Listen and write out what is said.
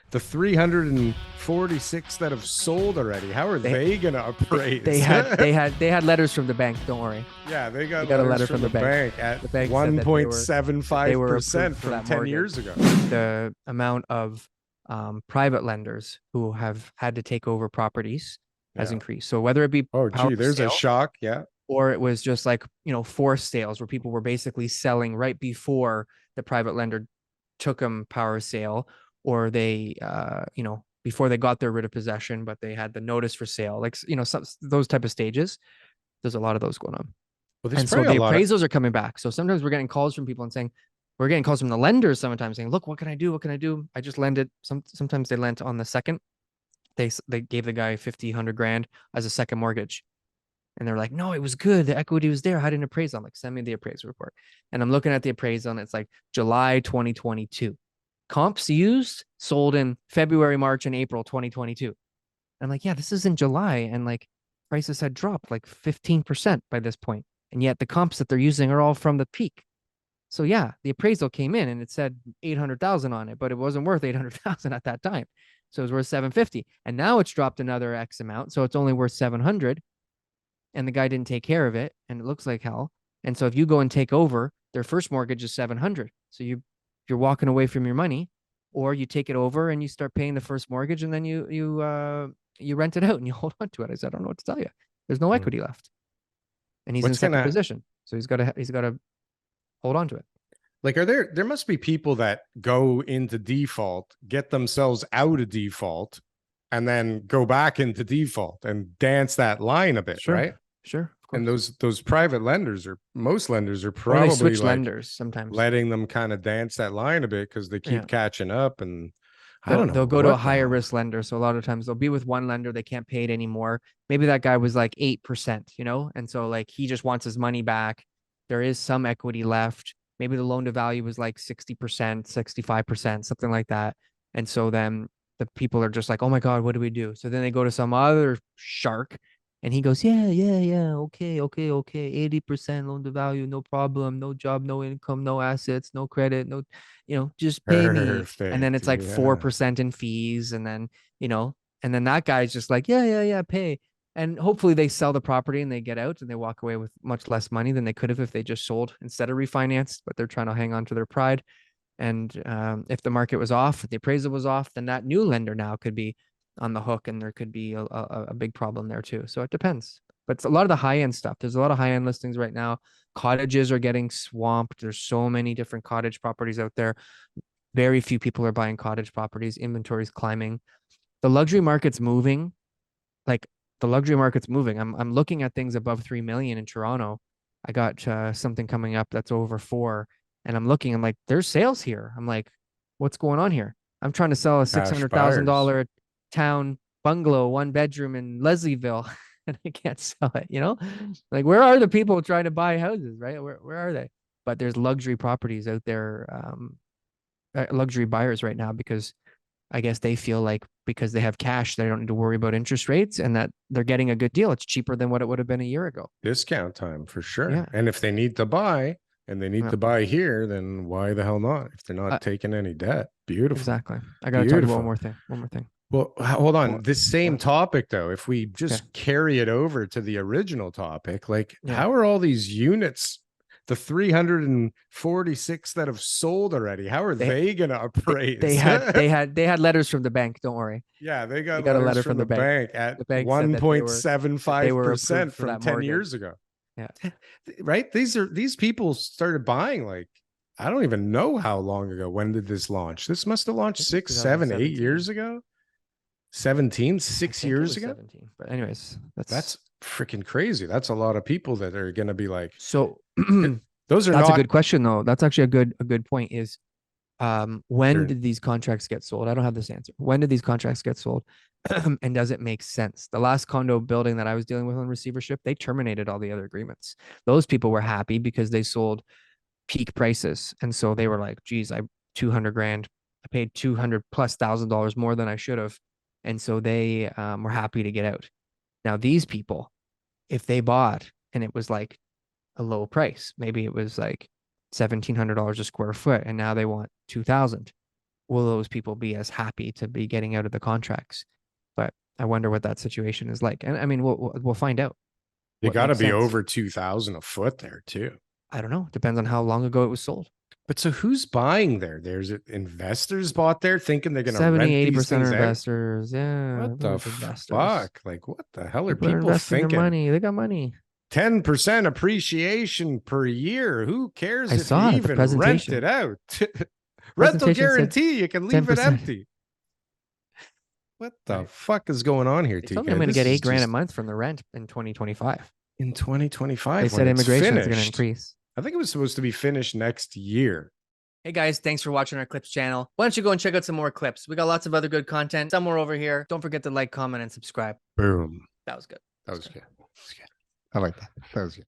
The 346 that have sold already. How are they gonna appraise? They had letters from the bank. Don't worry. Yeah, they They got got a letters letter from from the the bank. bank at The bank said that they were approved 1.75% for from that 10 mortgage. years ago. The amount of private lenders who have had to take over properties has Yeah. increased. So whether it be Oh, power gee, of there's a sale shock. Yeah. or it was just like, forced sales where people were basically selling right before the private lender took them power of sale, or they, before they got their writ of possession, but they had the notice for sale, like, those type of stages. There's a lot of those going on. Well, there's And so probably a the lot of. appraisals are coming back. So sometimes we're getting calls from people and saying, we're getting calls from the lenders sometimes saying, look, what can I do? What can I do? I just lended. Sometimes they lent on the second. They gave the guy 50, 100 grand as a second mortgage. And they're like, no, it was good. The equity was there. I had an appraisal. I'm like, send me the appraisal report. And I'm looking at the appraisal and it's like July 2022. Comps used, sold in February, March, and April 2022. And I'm like, yeah, this is in July. And like prices had dropped like 15% by this point. And yet the comps that they're using are all from the peak. So yeah, the appraisal came in and it said 800,000 on it, but it wasn't worth 800,000 at that time. So it was worth 750. And now it's dropped another X amount. So it's only worth 700, and the guy didn't take care of it and it looks like hell. And so if you go and take over, their first mortgage is 700. So you're walking away from your money, or you take it over and you start paying the first mortgage and then you rent it out and you hold on to it. I said, I don't know what to tell you. There's no Hmm. equity left. And he's in What's second gonna position. So he's got to hold on to it. like? Are there must be people that go into default, get themselves out of default, and then go back into default and dance that line a bit, Sure. right? Sure. Of And course. those private lenders, or most lenders, are Or they probably switch like lenders sometimes. letting them kind of dance that line a bit because they Yeah. keep catching up. And I they'll don't know they'll go to a what the higher hell. risk lender. So a lot of times they'll be with one lender, they can't pay it anymore. Maybe that guy was like 8%, and so like he just wants his money back. There is some equity left. Maybe the loan to value was like 60%, 65%, something like that. And so then the people are just like, oh my God, what do we do? So then they go to some other shark and he goes, yeah, yeah, yeah, okay, okay, okay, 80% loan to value, no problem, no job, no income, no assets, no credit, no, just pay me. And then Perfect. it's like Yeah. 4% in fees. You know, and then that guy's just like, yeah, yeah, yeah, pay. And hopefully they sell the property and they get out and they walk away with much less money than they could have if they just sold instead of refinanced, but they're trying to hang on to their pride. And if the market was off, if the appraisal was off, then that new lender now could be on the hook and there could be a big problem there too. So it depends. But it's a lot of the high end stuff. There's a lot of high end listings right now. Cottages are getting swamped. There's so many different cottage properties out there. Very few people are buying cottage properties. Inventory's climbing. The luxury market's moving. Like the luxury market's moving. I'm looking at things above 3 million in Toronto. I got something coming up that's over 4, and I'm looking. I'm like, there's sales here. I'm like, what's going on here? I'm trying to sell a six Cash hundred thousand buyers. dollar town bungalow, 1 bedroom in Leslieville, and I can't sell it. Like where are the people trying to buy houses? Right? Where are they? But there's luxury properties out there, luxury buyers right now because I guess they feel like because they have cash, they don't need to worry about interest rates and that they're getting a good deal. It's cheaper than what it would have been a year ago. Discount time for sure. Yeah. And if they need to buy and they need Yeah. to buy here, then why the hell not? If they're Uh, not taking any debt. Beautiful. exactly. I got to talk about one Beautiful. more thing. One more thing. Well, hold on. Well, This same yeah. topic, though, if we Okay. just carry it over to the original topic, like Yeah. how are all these units, the 346 that have sold already, how are They, they going to they appraise? had they had they had letters from the bank. Don't worry. Yeah, they They got got a letters letter from from the the bank. bank at The bank said that they were approved 1.75% for from that 10 mortgage. years ago. Yeah. Right? These people started buying like I don't even know how long ago. When did this launch? This must have I launched think it was 6, 7, 8 years 2017. ago. 17, I six think it years was ago. 17. But anyways, That's freaking crazy. That's a lot of people that are going to be like, so those are that's a not, good question though. That's actually a good point is when they're did these contracts get sold? I don't have this answer. When did these contracts get sold? And does it make sense? The last condo building that I was dealing with on receivership, they terminated all the other agreements. Those people were happy because they sold peak prices. And so they were like, geez, I 200 grand. I paid 200 plus $1,000 more than I should have. And so they were happy to get out. Now, these people, if they bought and it was like a low price, maybe it was like $1,700 a square foot, and now they want 2,000. will those people be as happy to be getting out of the contracts? But I wonder what that situation is like. And I mean, we'll find out. You What got to makes be sense. over 2,000 a foot there too. I don't know. Depends on how long ago it was sold. But so who's buying there? There's investors bought there thinking they're going to 70, rent these 80% things are out. investors. Yeah. What the everyone's investors. fuck? Like, what the hell are People are people investing their thinking? money. They got money. 10% appreciation per year. Who cares I if saw you it at the even rent presentation. it out? Rental Presentation said guarantee, you can leave it 10%. empty. What the fuck is going on here, They told me I'm TK? going to This get is $8,000 a just month from the rent in 2025. in 2025 They when said it's immigration is going to finished. increase. I think it was supposed to be finished next year. Hey guys, thanks for watching our clips channel. Why don't you go and check out some more clips? We got lots of other good content somewhere over here. Don't forget to like, comment, and subscribe. Boom. That was good. That was good. I like that. That was good.